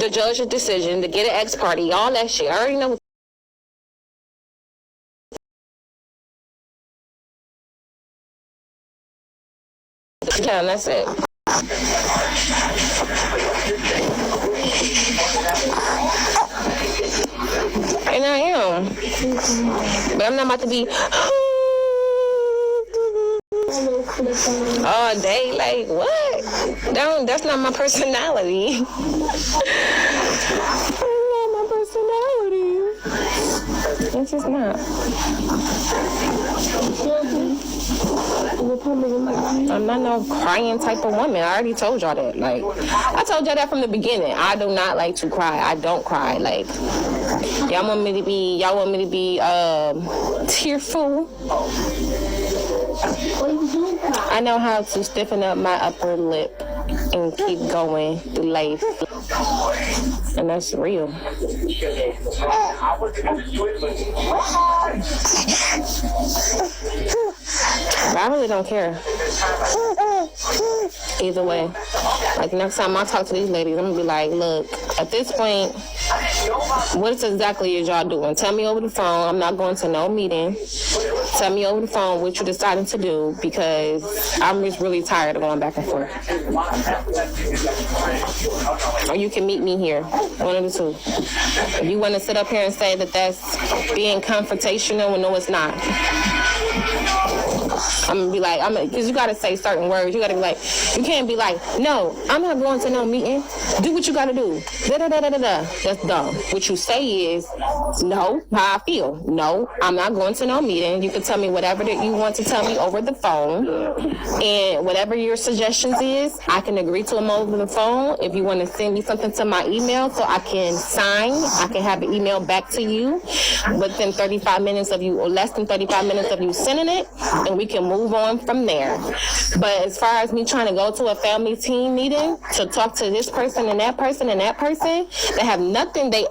to judge a decision, to get an ex party, all that shit. I already know what. Yeah, and that's it. And I am. But I'm not about to be all day, like, what? That's not my personality. That's not my personality. It's just not. I'm not no crying type of woman. I already told y'all that. Like, I told y'all that from the beginning. I do not like to cry. I don't cry. Like, y'all want me to be tearful? I know how to stiffen up my upper lip and keep going through life. And that's real. But I really don't care. Either way. Like, next time I talk to these ladies, I'm gonna be like, look, at this point, what exactly is y'all doing? Tell me over the phone. I'm not going to no meeting. Tell me over the phone what you're deciding to do, because I'm just really tired of going back and forth. Or you can meet me here. One of the two. If you want to sit up here and say that that's being confrontational, well, no, it's not. I'm gonna be like, because you gotta say certain words. You gotta be like, you can't be like, no, I'm not going to no meeting. Do what you gotta do. Da da da da da da. That's dumb. What you say is, no, how I feel. No, I'm not going to no meeting. You can tell me whatever that you want to tell me over the phone, and whatever your suggestions is, I can agree to them over the phone. If you want to send me something to my email so I can sign, I can have an email back to you within 35 minutes of you, or less than 35 minutes of you sending it, and we can move on from there. But as far as me trying to go to a family team meeting to talk to this person and that person and that person, they have nothing. They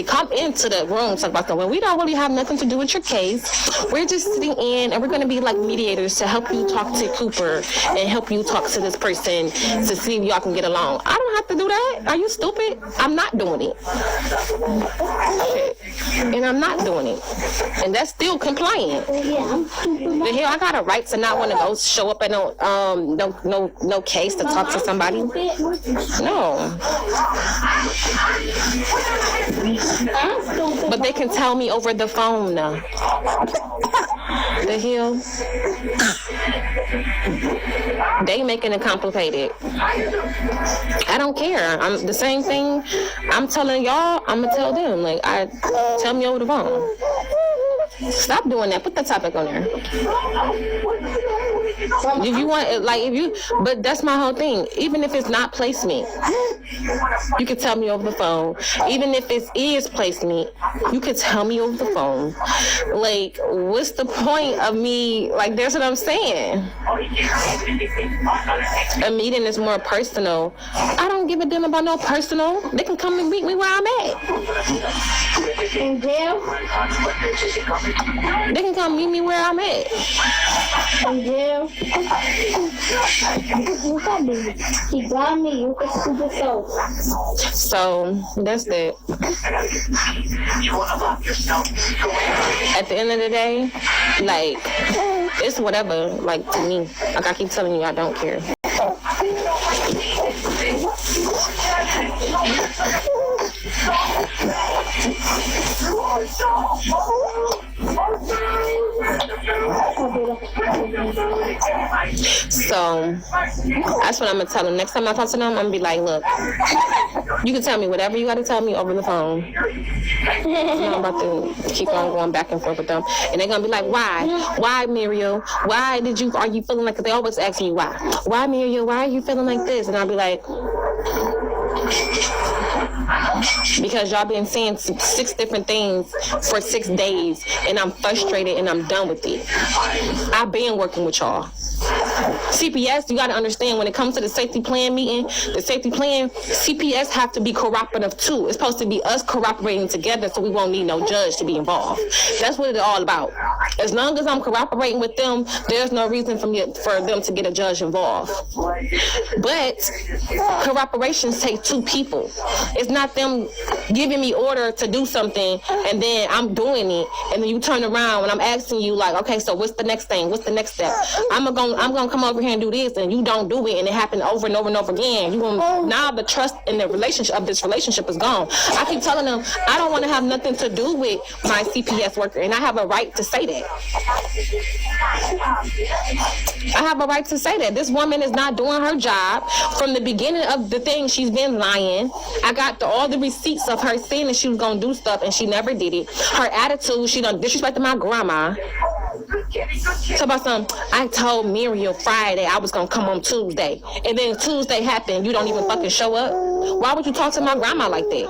come into the room talk about, well, we don't really have nothing to do with your case. We're just sitting in, and we're going to be like mediators to help you talk to Cooper and help you talk to this person to see if y'all can get along. I don't have to do that. Are you stupid? I'm not doing it. Shit. And I'm not doing it. And that's still compliant. The hell, I got a right to not want to go show up at no case to talk to somebody. No. But they can tell me over the phone now. The hell? They making it complicated. I don't care. I'm the same thing I'm telling y'all, I'm gonna tell them. Like, tell me over the phone. Stop doing that. Put the topic on there. If you want, but that's my whole thing. Even if it's not placement, you can tell me over the phone. Even if it is placement, you can tell me over the phone. Like, what's the point of me? Like, that's what I'm saying. A meeting is more personal. I don't give a damn about no personal. They can come and meet me where I'm at. In jail? They can come meet me where I'm at. In jail? He got me. You can super soul. So that's it. At the end of the day, like, it's whatever. Like, to me, like I keep telling you, I don't care. So that's what I'm gonna tell them. Next time I talk to them, I'm gonna be like, look, you can tell me whatever you gotta tell me over the phone. I'm about to keep on going back and forth with them, and they're gonna be like, why Muriel, are you feeling like, they always ask me why Muriel, why are you feeling like this? And I'll be like, because y'all been saying 6 different things for 6 days, and I'm frustrated and I'm done with it. I've been working with y'all. CPS, you got to understand when it comes to the safety plan meeting, the safety plan, CPS have to be cooperative too. It's supposed to be us cooperating together so we won't need no judge to be involved. That's what it's all about. As long as I'm cooperating with them, there's no reason for them to get a judge involved. But cooperations take two people. It's not them giving me order to do something and then I'm doing it and then you turn around and I'm asking you like, okay, so what's the next thing? What's the next step? I'm gonna come over here and do this and you don't do it and it happened over and over and over again. Now the trust in the relationship of this relationship is gone. I keep telling them I don't want to have nothing to do with my CPS worker and I have a right to say that. I have a right to say that. This woman is not doing her job. From the beginning of the thing, she's been lying. I got all the receipts of her saying that she was going to do stuff, and she never did it. Her attitude, she done disrespected my grandma. So about something, I told Muriel Friday I was going to come on Tuesday. And then Tuesday happened, you don't even fucking show up. Why would you talk to my grandma like that?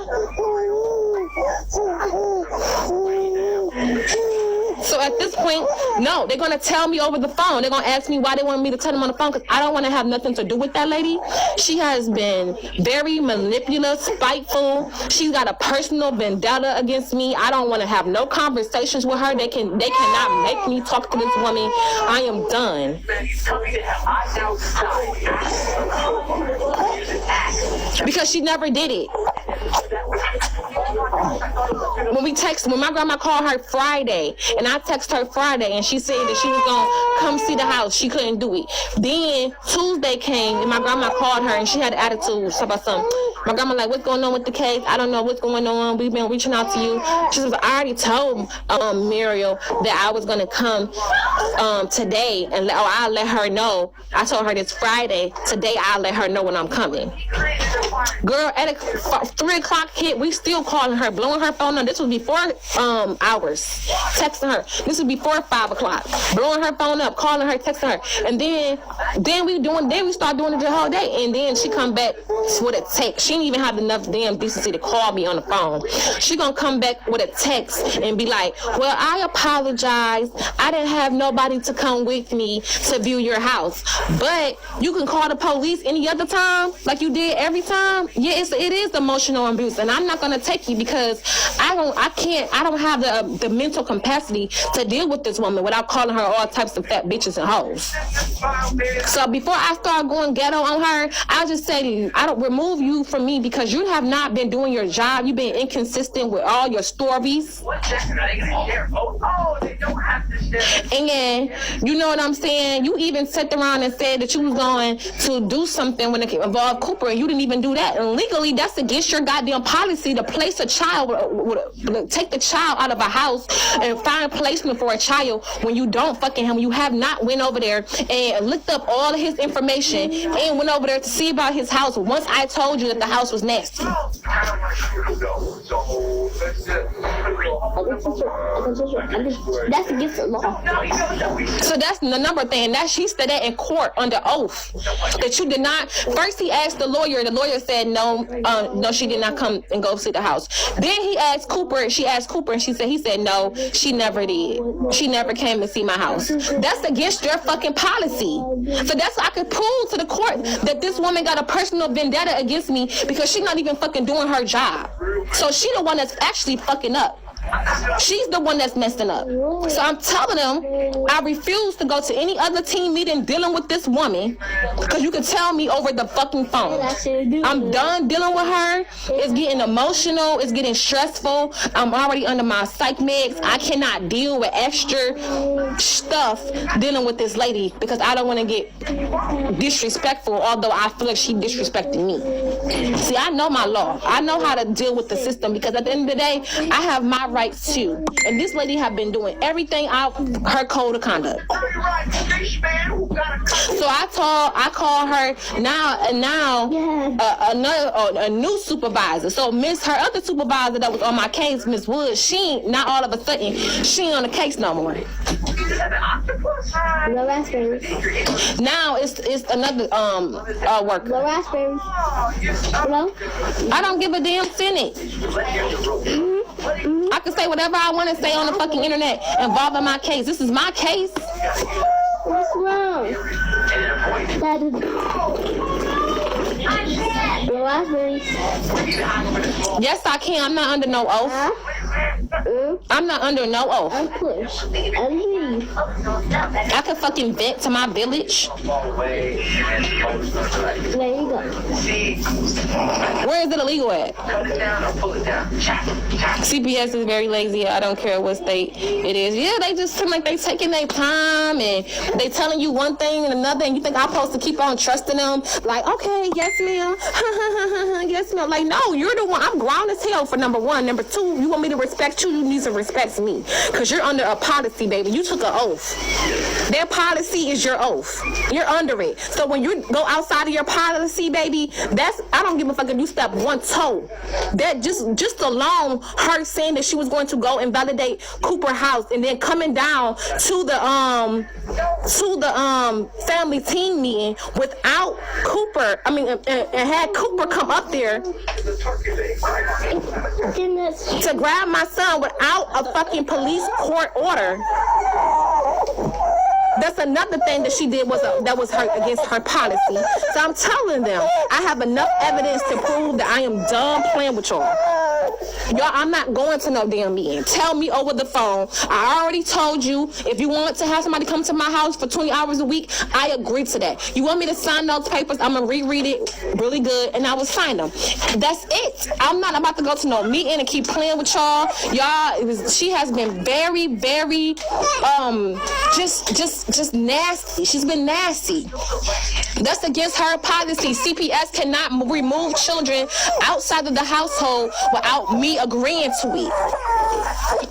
So at this point, no, they're going to tell me over the phone. They're going to ask me why they want me to tell them on the phone because I don't want to have nothing to do with that lady. She has been very manipulative, spiteful. She's got a personal vendetta against me. I don't want to have no conversations with her. They cannot make me talk to this woman. I am done. Because she never did it. When my grandma called her Friday, and I texted her Friday, and she said that she was going to come see the house. She couldn't do it. Then Tuesday came, and my grandma called her, and she had an attitude about something. My grandma like, what's going on with the case? I don't know what's going on. We've been reaching out to you. She says, I already told Muriel that I was going to come today, and I'll let her know. I told her this Friday. Today, I'll let her know when I'm coming. Girl, at 3 o'clock hit, we still calling her, blowing her phone up. This was before hours. Texting her. This was before 5 o'clock. Blowing her phone up, calling her, texting her. And then we start doing it the whole day. And then she come back with a text. She didn't even have enough damn decency to call me on the phone. She gonna come back with a text and be like, well, I apologize. I didn't have nobody to come with me to view your house. But you can call the police any other time, like you did every time. Yeah, it is emotional abuse. And I'm not gonna take you because I don't have the mental capacity to deal with this woman without calling her all types of fat bitches and hoes. So before I start going ghetto on her, I'll just say to you, I don't remove you from me because you have not been doing your job. You've been inconsistent with all your stories. And you know what I'm saying? You even sat around and said that you was going to do something when it involved Cooper, and you didn't even do that. And legally, that's against your goddamn policy to place a child, take the child out of a house and find placement for a child when you don't fucking him. You have not went over there and looked up all of his information and went over there to see about his house once I told you that the house was nasty. That's against the law. So that's the number thing. That she said that in court under oath that you did not. First he asked the lawyer. The lawyer said no, she did not come and go see the house. Then he asked Cooper. She asked Cooper, and he said no, she never did. She never came to see my house. That's against your fucking policy. So that's I could prove to the court that this woman got a personal vendetta against me because she's not even fucking doing her job. So she the one that's actually fucking up. She's the one that's messing up. So I'm telling them I refuse to go to any other team meeting dealing with this woman because you can tell me over the fucking phone. I'm done dealing with her. It's getting emotional. It's getting stressful. I'm already under my psych meds. I cannot deal with extra stuff dealing with this lady because I don't want to get disrespectful, although I feel like she disrespected me. See, I know my law. I know how to deal with the system because at the end of the day, I have my rights too. And this lady have been doing everything out her code of conduct. So I call her now a new supervisor. So her other supervisor that was on my case, Miss Wood, she not all of a sudden she ain't on the case no more. No raspberries. Now it's another worker. No raspberries. Hello? I don't give a damn Senate. I can say whatever I want to say on the fucking internet involving my case. This is my case. What's wrong? Yes, I can. I'm not under no oath. I'm not under no oath. I'm push. I'm leave. I can fucking vent to my village. There you go. Where is it illegal at? CPS is very lazy. I don't care what state it is. Yeah, they just seem like they taking their time and they telling you one thing and another, and you think I'm supposed to keep on trusting them? Like, okay, yes, ma'am. Yes, ma'am. Like, no, you're the one. I'm grown as hell for number one. Number two, you want me to respect you, you need to respect me. Because you're under a policy, baby. You took an oath. Their policy is your oath. You're under it. So when you go outside of your policy, baby, I don't give a fuck if you step one toe. That just alone, her saying that she was going to go and validate Cooper house and then coming down to the family team meeting without Cooper. I mean, and had Cooper come up there to grab my son without a fucking police court order. That's another thing that she did that was her against her policy. So I'm telling them, I have enough evidence to prove that I am done playing with y'all. Y'all, I'm not going to no damn meeting. Tell me over the phone. I already told you, if you want to have somebody come to my house for 20 hours a week, I agree to that. You want me to sign those papers? I'm going to reread it really good, and I will sign them. That's it. I'm not about to go to no meeting and keep playing with y'all. Y'all, she has been very, very, just nasty. She's been nasty. That's against her policy. CPS cannot remove children outside of the household without me agreeing to it.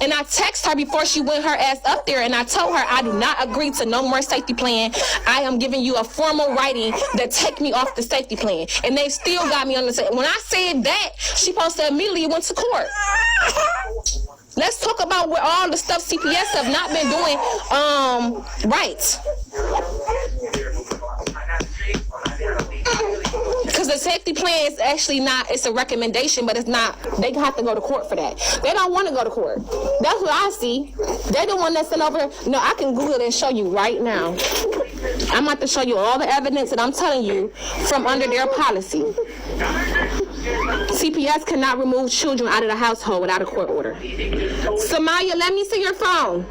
And I text her before she went her ass up there, and I told her I do not agree to no more safety plan. I am giving you a formal writing that take me off the safety plan. And they still got me on the safety. When I said that, she supposed to immediately went to court. Let's talk about what all the stuff CPS have not been doing right. Because the safety plan is actually not, it's a recommendation, but it's not, they have to go to court for that. They don't want to go to court. That's what I see. They're the one that's sent over. No, I can Google it and show you right now. I'm about to show you all the evidence that I'm telling you from under their policy. CPS cannot remove children out of the household without a court order. Samaya, let me see your phone.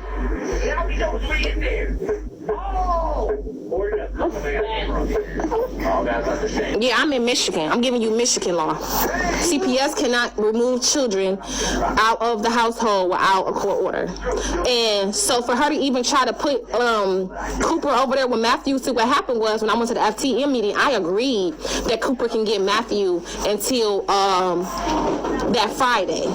Yeah, I'm in Michigan. I'm giving you Michigan law. CPS cannot remove children out of the household without a court order. And so for her to even try to put Cooper over there with Matthew, see what happened was when I went to the FTM meeting, I agreed that Cooper can get Matthew until that Friday.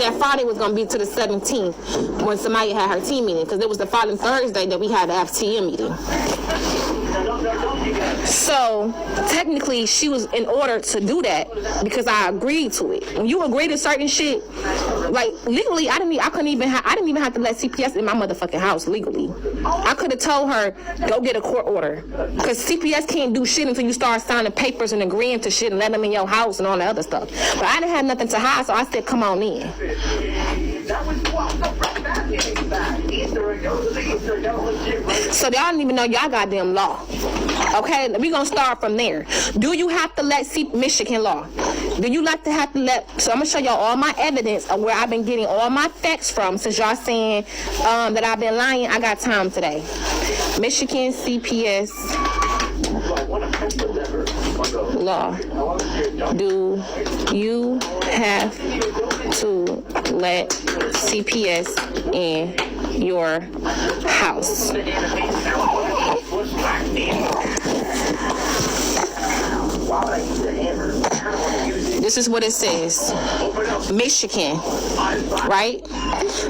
That Friday was going to be to the 17th when Samaya had her team meeting, because it was the following Thursday that we had the FTM meeting. So technically she was in order to do that because I agreed to it. When you agree to certain shit, like legally, I didn't even have to let CPS in my motherfucking house legally. I could have told her, go get a court order, because CPS can't do shit until you start signing papers and agreeing to shit and letting them in your house and all that other stuff. But I didn't have nothing to hide, so I said, come on in. So y'all don't even know y'all goddamn law. Okay, we're gonna start from there. Do you have to let Michigan law? Do you have to let, so I'm gonna show y'all all my evidence of where I've been getting all my facts from, since y'all saying that I've been lying. I got time today. Michigan CPS law. Do you have to let CPS in your house? This is what it says. Michigan, right?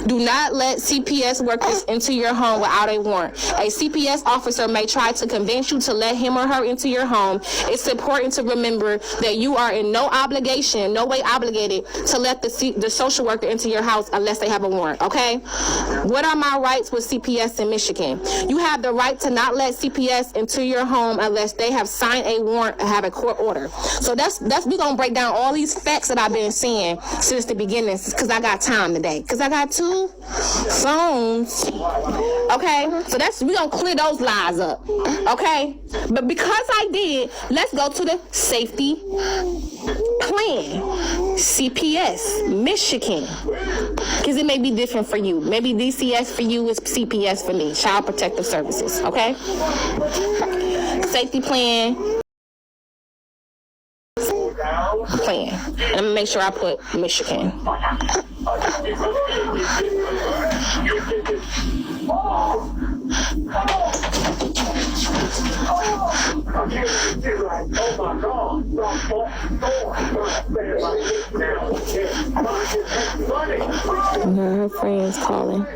Do not let CPS workers into your home without a warrant. A CPS officer may try to convince you to let him or her into your home. It's important to remember that you are in no way obligated to let the social worker into your house unless they have a warrant, okay? What are my rights with CPS in Michigan? You have the right to not let CPS into your home unless they have signed a warrant and have a court order. So we're gonna break down all all these facts that I've been seeing since the beginning because I got time today. Because I got 2 phones. Okay? So we going to clear those lies up. Okay? But because I did, let's go to the safety plan. CPS, Michigan. Because it may be different for you. Maybe DCS for you is CPS for me. Child Protective Services. Okay? Safety plan. And I'm gonna make sure I put Michigan. Her friends calling.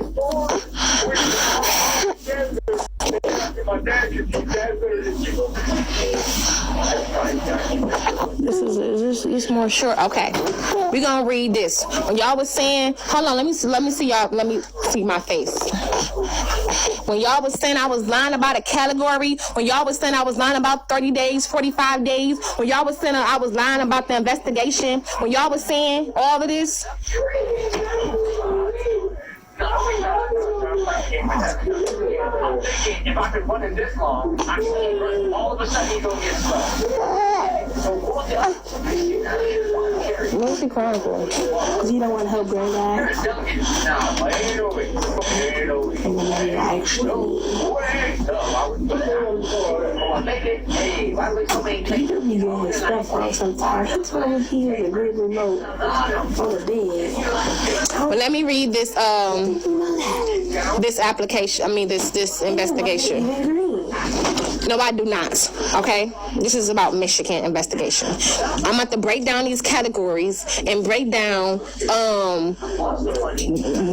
This is more short. Okay, we're gonna read this. When y'all was saying, hold on, let me see y'all. Let me see my face. When y'all was saying I was lying about a category, when y'all was saying I was lying about 30 days, 45 days, when y'all was saying I was lying about the investigation, when y'all was saying all of this. I'm thinking if I could run in this long, I can run all of a sudden he's gonna get slow. What is he crying for? Because you don't want to help granddad. And then actually, he do be doing his stuff wrong sometimes. He told me he has a great remote on the bed. But let me read this this application. I mean this investigation. No, I do not. Okay? This is about Michigan investigation. I'm about to break down these categories and break down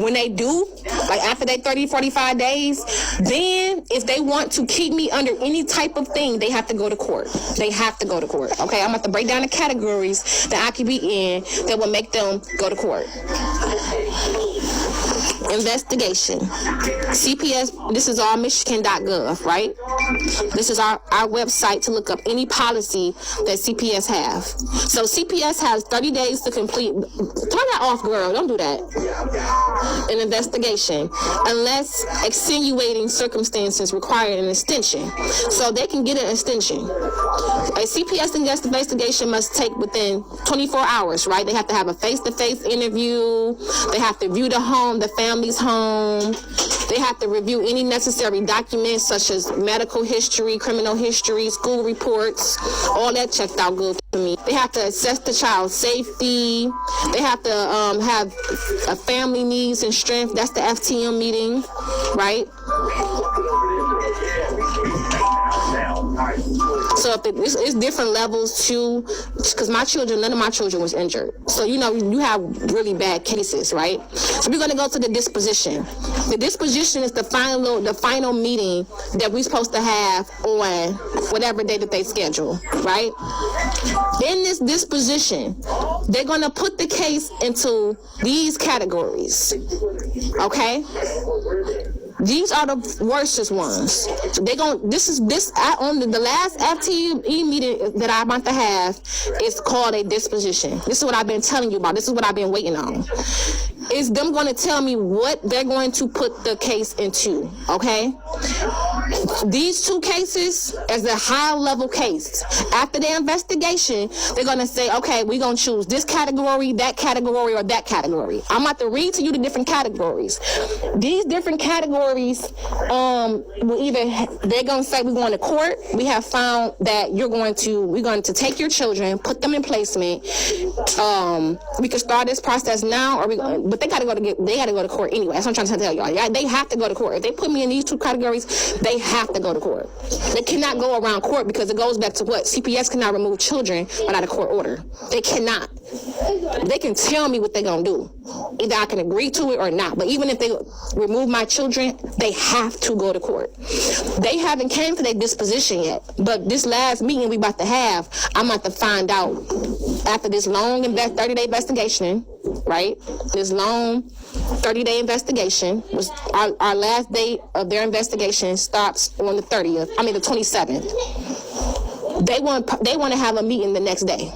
when they do, like after they 30, 45 days, then if they want to keep me under any type of thing, they have to go to court. They have to go to court. Okay? I'm about to break down the categories that I could be in that will make them go to court. Investigation. CPS, this is all Michigan.gov, right? This is our website to look up any policy that CPS have. So CPS has 30 days to complete. Turn that off, girl. Don't do that. An investigation. Unless extenuating circumstances require an extension. So they can get an extension. A CPS investigation must take within 24 hours, right? They have to have a face-to-face interview. They have to view the home, the family's home. They have to review any necessary documents such as medical history, criminal history, school reports. All that checked out good for me. They have to assess the child's safety. They have to have a family needs and strength. That's the FTM meeting, right? So if it's different levels too, because none of my children was injured. So you have really bad cases, right? So we're gonna go to the disposition. The disposition is the final meeting that we're supposed to have on whatever day that they schedule, right? In this disposition, they're gonna put the case into these categories, okay? These are the worstest ones. So on the last FTE meeting that I'm about to have is called a disposition. This is what I've been telling you about. This is what I've been waiting on. Is them going to tell me what they're going to put the case into, okay? These 2 cases is a high-level case. After the investigation, they're going to say, okay, we're going to choose this category, that category, or that category. I'm about to read to you the different categories. These different categories will either, they're going to say we're going to court. We have found that we're going to take your children, put them in placement. We can start this process now, but they got to go to court anyway. That's what I'm trying to tell y'all. Yeah, they have to go to court. If they put me in these 2 categories, they have to go to court. They cannot go around court because it goes back to what? CPS cannot remove children without a court order. They cannot. They can tell me what they're going to do. Either I can agree to it or not. But even if they remove my children, they have to go to court. They haven't came to their disposition yet. But this last meeting we about to have, I'm about to find out after this long 30-day investigation, right? This long 30-day investigation was our last date of their investigation stops on the 27th. They want to have a meeting the next day.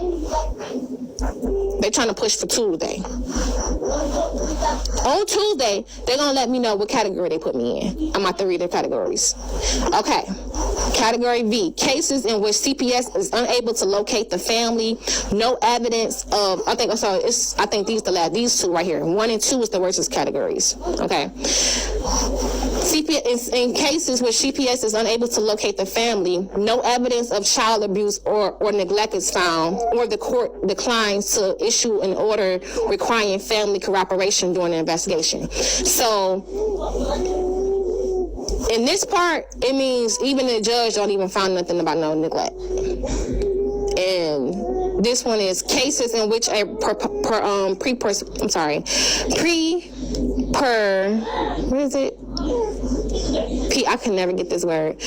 They're trying to push for Tuesday. On Tuesday, they're going to let me know what category they put me in. I'm about to read the categories. Okay. Category V, cases in which CPS is unable to locate the family, no evidence of, I think these two right here. 1 and 2 is the worst categories. Okay. CPS, in cases where CPS is unable to locate the family, no evidence of child abuse or neglect is found, or the court declines to issue an order requiring family cooperation during the investigation. So, in this part, it means even the judge don't even find nothing about no neglect. And this one is cases in which a I can never get this word.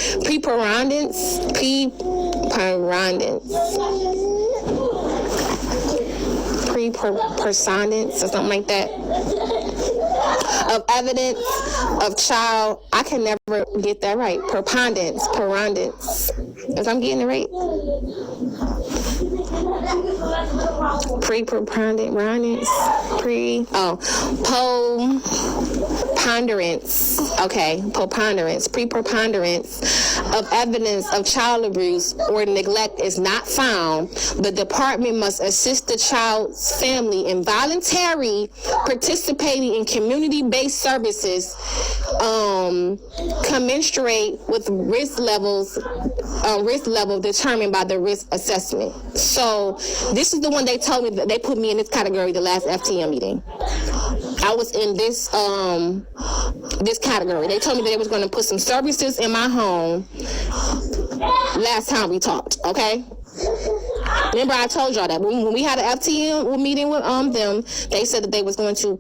Preponderance or something like that, of evidence of child, I can never get that right. Preponderance. If I'm getting it right. Preponderance. Okay, preponderance of evidence of child abuse or neglect is not found. The department must assist the child's family in voluntary participating in community-based services commensurate with risk level determined by the risk assessment. So this is the one they told me that they put me in this category the last FTM meeting. I was in this category. They told me that they was going to put some services in my home last time we talked, okay? Remember I told y'all that when we had an FTM meeting with them, they said that they was going to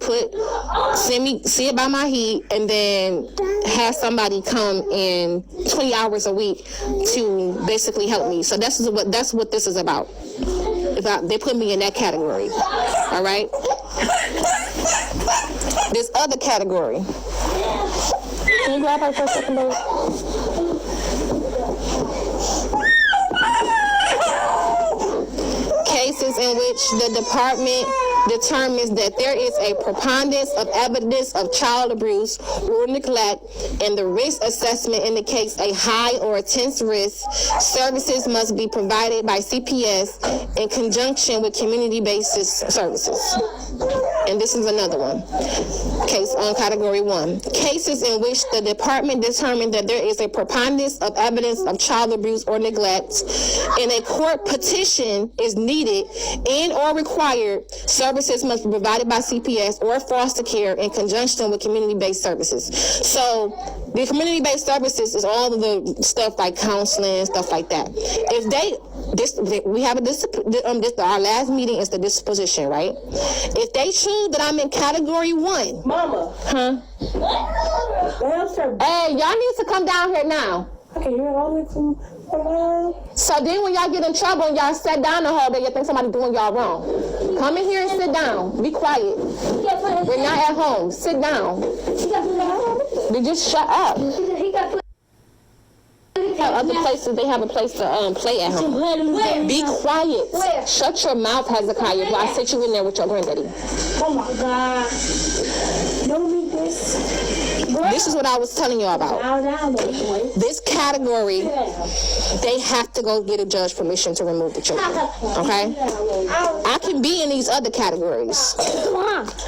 see about my heat and then have somebody come in 20 hours a week to basically help me. So that's what this is about. They put me in that category. All right? This other category. Can you grab her for a second, babe? Cases in which the department determines that there is a preponderance of evidence of child abuse or neglect and the risk assessment indicates a high or intense risk, services must be provided by CPS in conjunction with community-based services. And this is another one. Case on category 1. Cases in which the department determined that there is a preponderance of evidence of child abuse or neglect and a court petition is needed and or required, services must be provided by CPS or foster care in conjunction with community-based services. So the community-based services is all of the stuff like counseling, stuff like that. Our last meeting is the disposition, right? If they choose that I'm in category 1. Mama. Huh? Hey, y'all need to come down here now. Okay, you're all the way from So then when y'all get in trouble and y'all sit down the whole day, you think somebody doing y'all wrong. Come in here and sit down. Be quiet. We're not at home. Sit down. They just shut up. Other places, they have a place to play at home. Be quiet. Shut your mouth, Hezekiah, while I sit you in there with your granddaddy. Oh my God. Don't read this. This is what I was telling you about. This category, they have to go get a judge permission to remove the children. Okay? I can be in these other categories.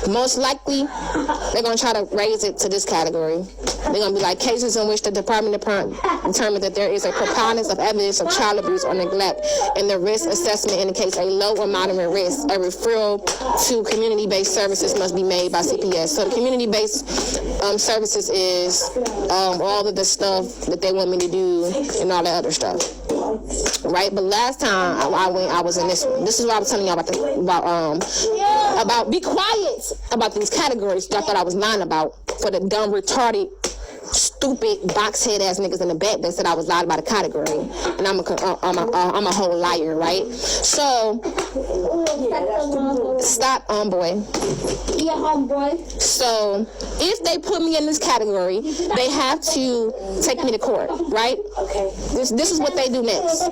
Most likely, they're going to try to raise it to this category. They're going to be like cases in which the department determined that there is a preponderance of evidence of child abuse or neglect, and the risk assessment indicates a low or moderate risk. A referral to community-based services must be made by CPS. So the community-based services is all of the stuff that they want me to do and all that other stuff. Right? But last time I went, I was in this one. This is what I was telling y'all about be quiet about these categories that I thought I was lying about for the dumb, retarded, stupid, box head ass niggas in the back that said I was lying about a category, and I'm a whole liar, right? So stop, boy. Yeah, boy. So if they put me in this category, they have to take me to court, right? Okay. This is what they do next.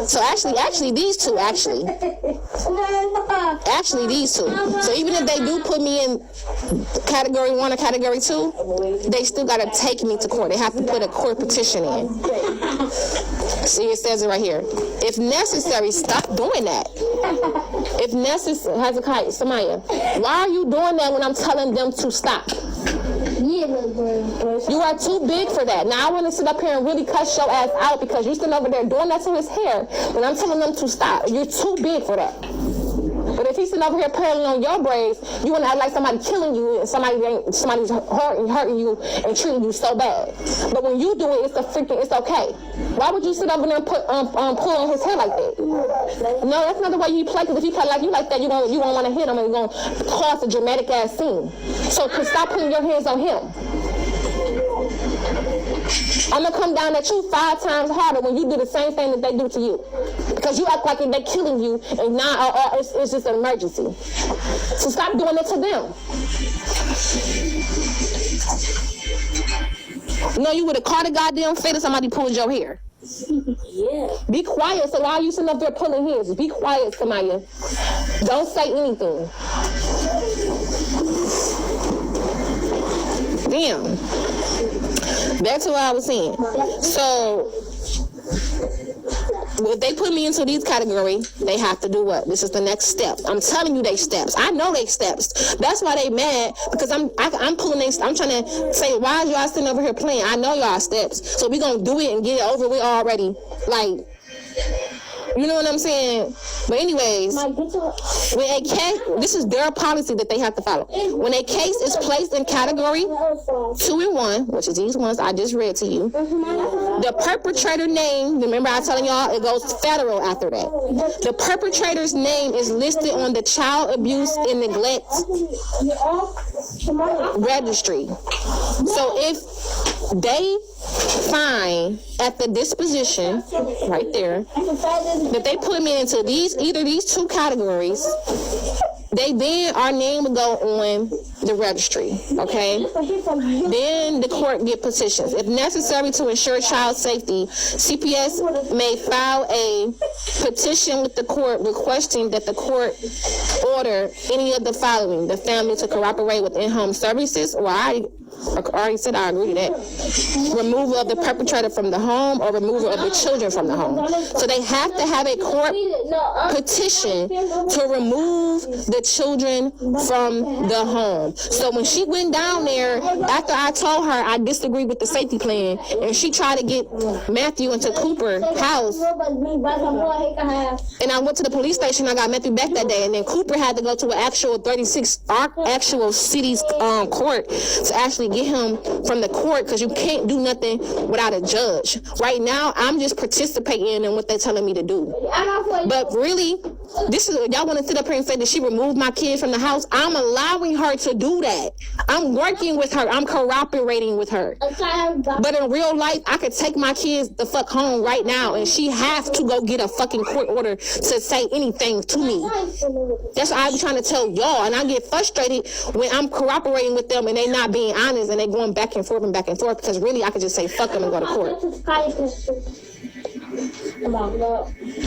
So actually these two actually these two. So even if they do put me in category 1 or category 2, they still gotta take me to court. They have to put a court petition in. See, it says it right here. If necessary, stop doing that. If necessary, Hezekiah, Samaya, why are you doing that when I'm telling them to stop? You are too big for that. Now I want to sit up here and really cuss your ass out because you're sitting over there doing that to his hair when I'm telling them to stop. You're too big for that. But if he's sitting over here pulling on your braids, you want to act like somebody killing you and somebody's hurting you and treating you so bad. But when you do it, it's okay. Why would you sit over there and pull on his hair like that? No, that's not the way you play. Because if you play like you like that, you won't want to hit him and you're going to cause a dramatic ass scene. So stop putting your hands on him. I'm going to come down at you 5 times harder when you do the same thing that they do to you. Because you act like they're killing you and now it's just an emergency. So stop doing it to them. No, you would have caught a goddamn fit if somebody pulled your hair. Yeah. Be quiet. So why are you sitting up there pulling his? Be quiet, Samaya. Don't say anything. Damn. Back to what I was saying. So, if they put me into these categories, they have to do what? This is the next step. I'm telling you they steps. I know they steps. That's why they mad, because I'm pulling they I'm trying to say, why is y'all sitting over here playing? I know y'all steps. So we gonna do it and get it over with already. Like, you know what I'm saying? But anyways, when a case, this is their policy that they have to follow. When a case is placed in category 2 and 1, which is these ones I just read to you, the perpetrator name, remember I telling y'all, it goes federal after that. The perpetrator's name is listed on the Child Abuse and Neglect Registry. So if they find at the disposition, right there, that they put me into either these 2 categories, our name would go on the registry, okay? Then the court get petitions. If necessary to ensure child safety, CPS may file a petition with the court requesting that the court order any of the following: the family to cooperate with in-home services, or I already said I agree to that. Removal of the perpetrator from the home or removal of the children from the home. So they have to have a court petition to remove the children from the home. So when she went down there, after I told her I disagree with the safety plan, and she tried to get Matthew into Cooper's house, and I went to the police station, I got Matthew back that day, and then Cooper had to go to an actual 36 actual city's court to actually get him from the court, because you can't do nothing without a judge. Right now, I'm just participating in what they're telling me to do. But really, this is, y'all want to sit up here and say that she removed my kids from the house? I'm allowing her to do that. I'm working with her. I'm cooperating with her. But in real life, I could take my kids the fuck home right now, and she has to go get a fucking court order to say anything to me. That's what I'm trying to tell y'all, and I get frustrated when I'm cooperating with them and they not being honest and they going back and forth, because really I could just say fuck them and go to court.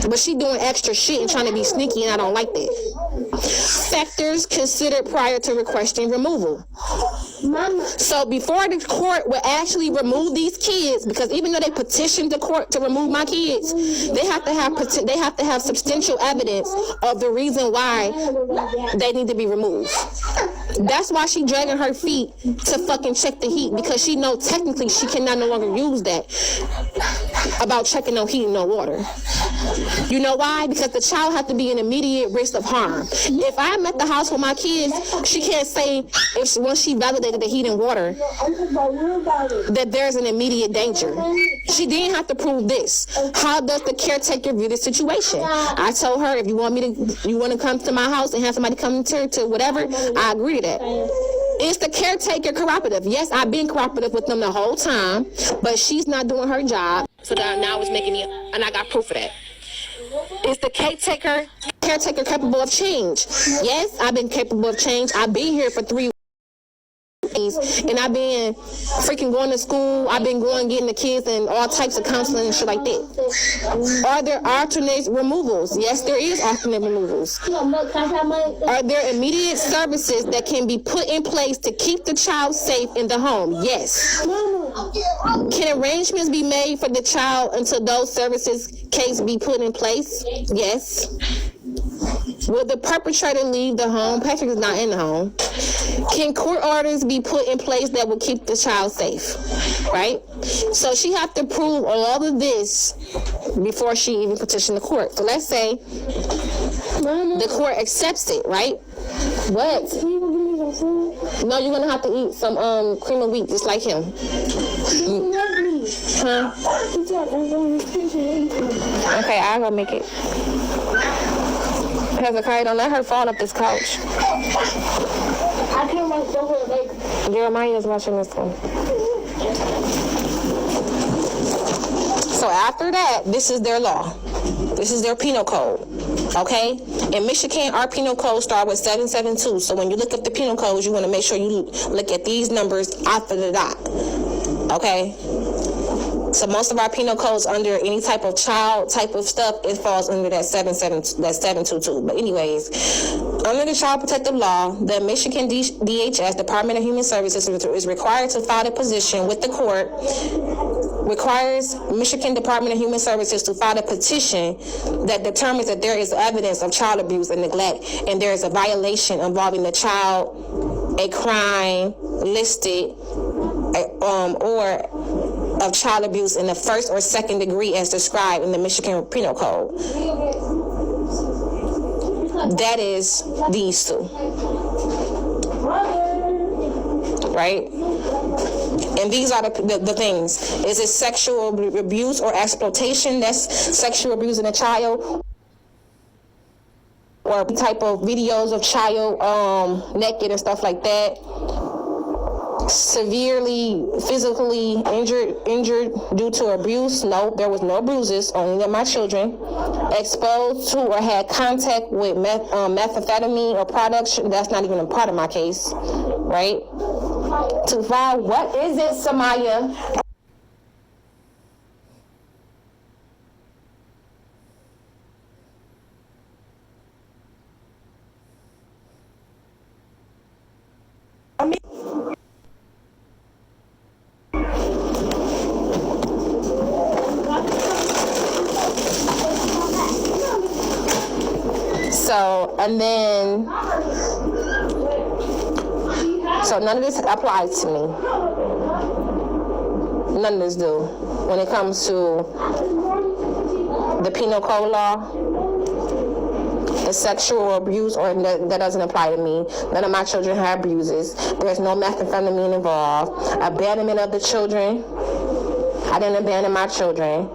But she doing extra shit and trying to be sneaky, and I don't like that. Factors considered prior to requesting removal. So before the court would actually remove these kids, because even though they petitioned the court to remove my kids, they have to have substantial evidence of the reason why they need to be removed. That's why she dragging her feet to fucking check the heat, because she know technically she cannot no longer use that about checking no heat and no water. You know why? Because the child has to be in immediate risk of harm. If I'm at the house with my kids, she can't say, once she validated the heat and water, that there's an immediate danger. She didn't have to prove this. How does the caretaker view the situation? I told her, if you want to come to my house and have somebody come to whatever, I agree to that. Is the caretaker cooperative? Yes, I've been cooperative with them the whole time, but she's not doing her job. So now it's making me, and I got proof of that. Is the caretaker capable of change? Yes, I've been capable of change. I've been here for 3 weeks. and I've been freaking going to school. I've been going getting the kids and all types of counseling and shit like that. Are there alternate removals? Yes, there is alternate removals. Are there immediate services that can be put in place to keep the child safe in the home? Yes. Can arrangements be made for the child until those services case be put in place? Yes. Will the perpetrator leave the home? Patrick is not in the home. Can court orders be put in place that will keep the child safe? Right? So she have to prove all of this before she even petition the court. So let's say the court accepts it, right? What? No, you're gonna have to eat some cream of wheat just like him. Huh? Okay, I'll go make it. Hezekiah, don't let her fall off this couch. I can't watch the whole day. Jeremiah is watching this one. So after that, this is their law. This is their penal code. Okay? In Michigan, our penal code start with 772. So when you look up the penal codes, you want to make sure you look at these numbers after the dot. Okay? So most of our penal codes under any type of child type of stuff, it falls under that 722. But anyways, under the Child Protective Law, the Michigan DHS, Department of Human Services, is required to file a petition with the court, requires Michigan Department of Human Services to file a petition that determines that there is evidence of child abuse and neglect, and there is a violation involving the child, a crime listed, or of child abuse in the first or second degree as described in the Michigan Penal Code. That is these two. Right? And these are the things. Is it sexual abuse or exploitation? That's sexual abuse in a child. Or type of videos of child naked and stuff like that. Severely physically injured due to abuse? No, there was no bruises, only that my children. Exposed to or had contact with methamphetamine or products? That's not even a part of my case, right? To file, what is it, Samaya? And then, so none of this applies to me. None of this do. When it comes to the penal code law, the sexual abuse, or that doesn't apply to me. None of my children have bruises. There's no methamphetamine involved. Abandonment of the children. I didn't abandon my children.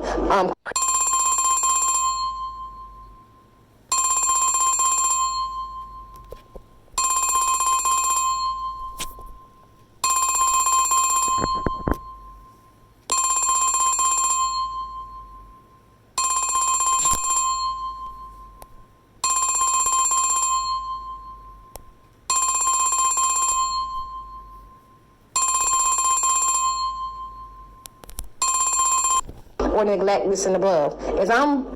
Or neglect this and above. As I'm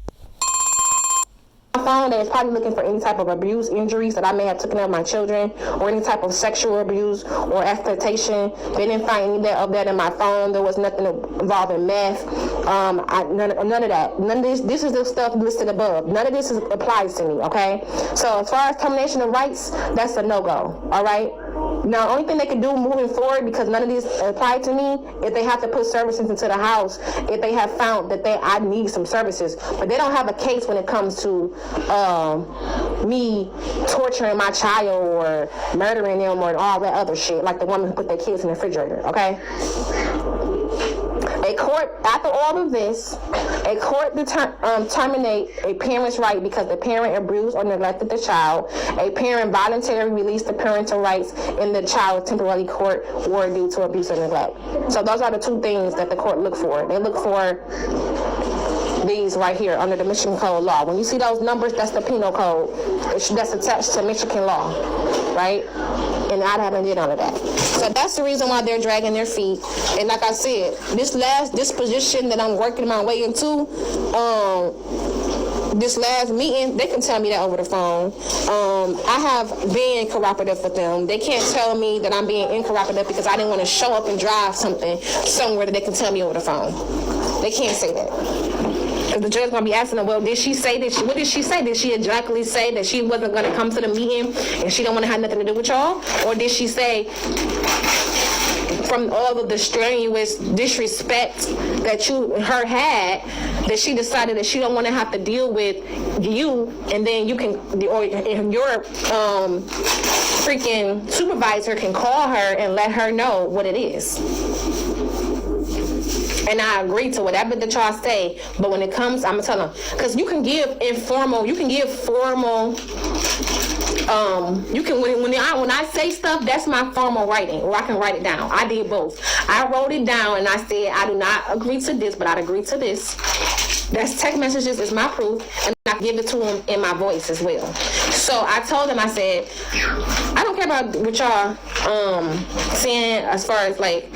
phone that is probably looking for any type of abuse, injuries that I may have taken of my children, or any type of sexual abuse or exploitation. They didn't find any of that in my phone. There was nothing involving meth. None of that. None of this. This is the stuff listed above. None of this applies to me. Okay. So as far as termination of rights, that's a no-go. All right. Now, the only thing they can do moving forward, because none of these apply to me, if they have to put services into the house, if they have found that I need some services. But they don't have a case when it comes to me torturing my child or murdering them or all that other shit, like the woman who put their kids in the refrigerator, okay? A court, after all of this, a court terminate a parent's right because the parent abused or neglected the child. A parent voluntarily released the parental rights in the child temporarily court or due to abuse or neglect. So those are the two things that the court look for. They look for these right here under the Michigan Code law. When you see those numbers, that's the penal code. That's attached to Michigan law, right? and I haven't did none of that. So that's the reason why they're dragging their feet. And like I said, this position that I'm working my way into, this last meeting, they can tell me that over the phone. I have been cooperative with them. They can't tell me that I'm being incooperative because I didn't want to show up and drive something somewhere that they can tell me over the phone. They can't say that. The judge's gonna be asking them, well, did she say that? What did she say? Did she exactly say that she wasn't gonna come to the meeting and she don't want to have nothing to do with y'all? Or did she say, from all of the strenuous disrespect that her had, that she decided that she don't want to have to deal with you, and then you can, or your freaking supervisor can call her and let her know what it is. And I agree to whatever that y'all say, but when it comes, I'm gonna tell them, because you can give formal, when I say stuff, that's my formal writing, or I can write it down. I did both. I wrote it down and I said, I do not agree to this, but I'd agree to this. That's text messages is my proof, and I give it to them in my voice as well. So I told them, I said, I don't care about what y'all saying as far as like,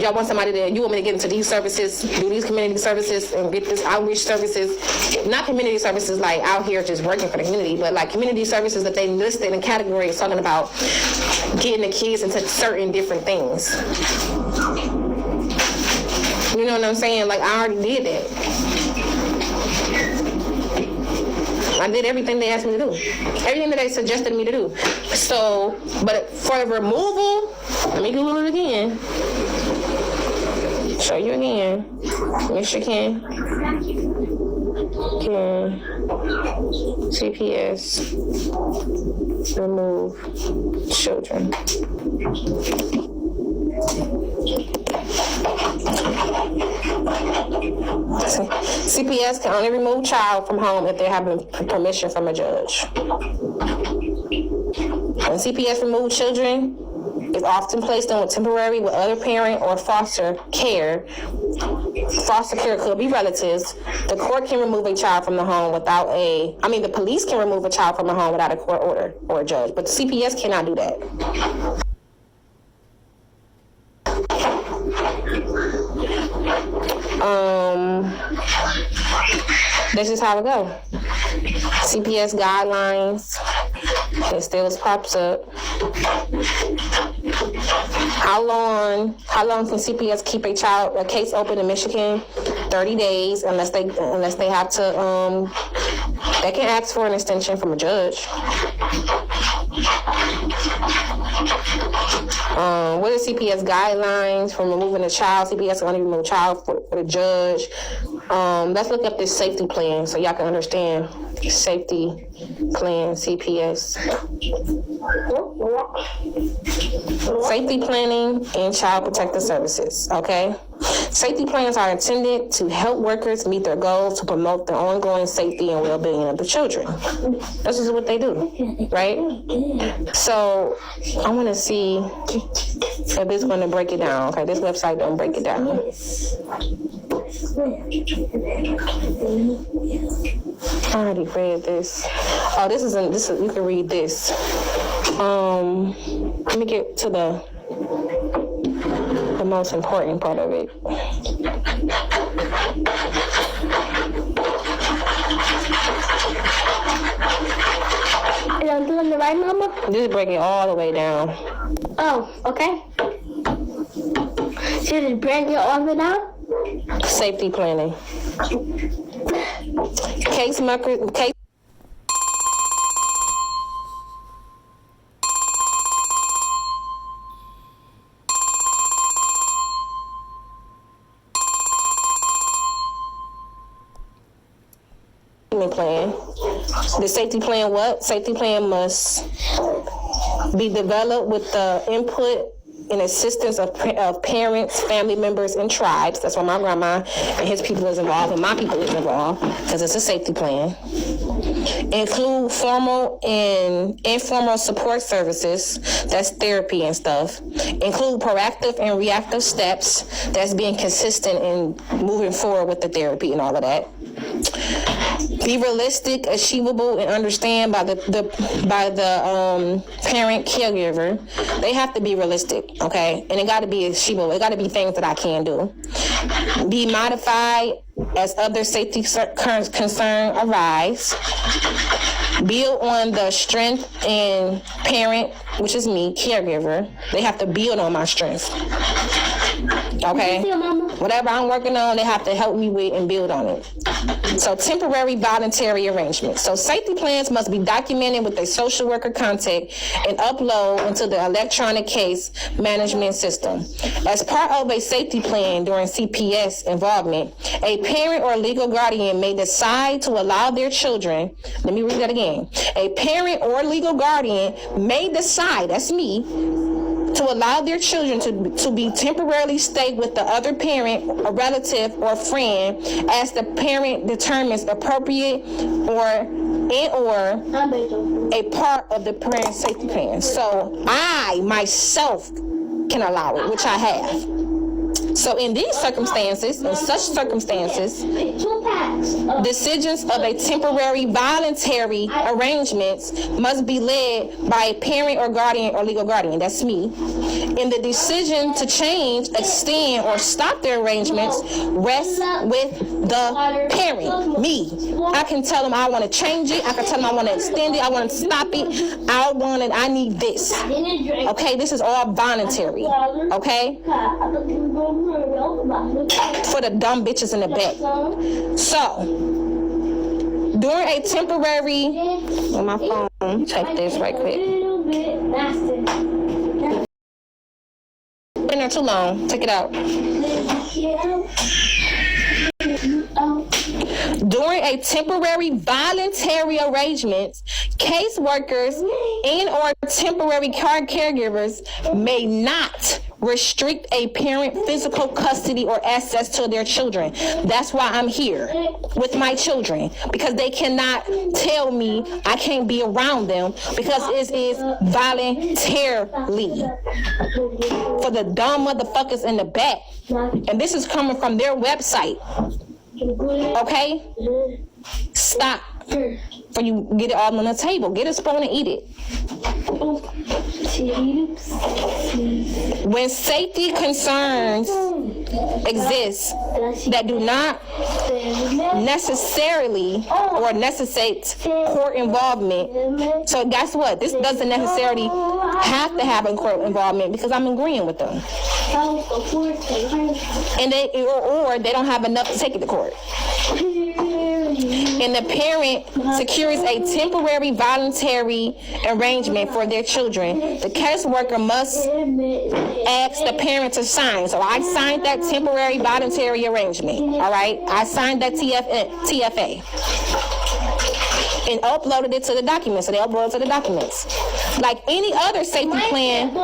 y'all want somebody to, you want me to get into these services, do these community services, and get this outreach services. Not community services like out here just working for the community, but like community services that they listed in categories talking about getting the kids into certain different things. You know what I'm saying? Like, I already did that. I did everything they asked me to do. Everything that they suggested me to do. So, but for the removal, let me Google it again. Show you again. Michigan can CPS remove children. CPS can only remove child from home if they're having permission from a judge. When CPS remove children, is often placed in with temporary with other parent or foster care. Foster care could be relatives. The court can remove a child from the home without the police can remove a child from the home without a court order or a judge, but the CPS cannot do that. This is how it goes. CPS guidelines. It still pops up. How long can CPS keep a case open in Michigan? 30 days, unless they have to. They can ask for an extension from a judge. What are CPS guidelines for removing a child? CPS can only remove a child for the judge. Let's look up this safety plan so y'all can understand. Safety plan, CPS. Safety planning and child protective services, okay? Safety plans are intended to help workers meet their goals to promote the ongoing safety and well-being of the children. This is what they do, right? So I want to see if it's going to break it down, okay? This website don't break it down. I already read this. Oh, this is you can read this. Let me get to the most important part of it. Is I'm doing the right number? Just break it all the way down. Oh, okay. Should just break it all the way down? Safety planning. Case plan. The safety plan what? Safety plan must be developed with the input and assistance of parents, family members, and tribes. That's why my grandma and his people is involved, and my people is involved, because it's a safety plan. Include formal and informal support services, that's therapy and stuff. Include proactive and reactive steps, that's being consistent and moving forward with the therapy and all of that. be realistic, achievable, and understand by the parent caregiver. They have to be realistic, okay? And it got to be achievable. It got to be things that I can do. Be modified as other safety concerns arise. Build on the strength in parent, which is me, caregiver. They have to build on my strengths. Okay? Whatever I'm working on, they have to help me with and build on it. So temporary voluntary arrangements. So safety plans must be documented with a social worker contact and upload into the electronic case management system. As part of a safety plan during CPS involvement, a parent or legal guardian may decide to allow their children, let me read that again. A parent or legal guardian may decide, that's me, to allow their children to be temporarily stay with the other parent, a relative, or friend as the parent determines appropriate or a part of the parent safety plan. So I myself can allow it, which I have. So in these circumstances, decisions of a temporary voluntary arrangements must be led by a parent or guardian or legal guardian, that's me. And the decision to change, extend, or stop the arrangements rests with the parent, me. I can tell them I want to change it, I can tell them I want to extend it, I want to stop it, I need this. Okay, this is all voluntary, okay? For the dumb bitches in the back. So, during a temporary, on my phone, check this right quick. Been there too long. Take it out. During a temporary voluntary arrangement, caseworkers and or temporary caregivers may not restrict a parent physical custody or access to their children. That's why I'm here with my children, because they cannot tell me I can't be around them because it is voluntarily. For the dumb motherfuckers in the back. And this is coming from their website. Okay? Stop. For you get it all on the table. Get a spoon and eat it. When safety concerns exist that do not necessarily or necessitate court involvement. So guess what? This doesn't necessarily have to have a court involvement because I'm agreeing with them. And they don't have enough to take it to court. And the parent secures a temporary voluntary arrangement for their children. The caseworker must ask the parent to sign. So I signed that temporary voluntary arrangement. All right, I signed that TFA and uploaded it to the documents. So they uploaded to the documents. Like any other safety plan,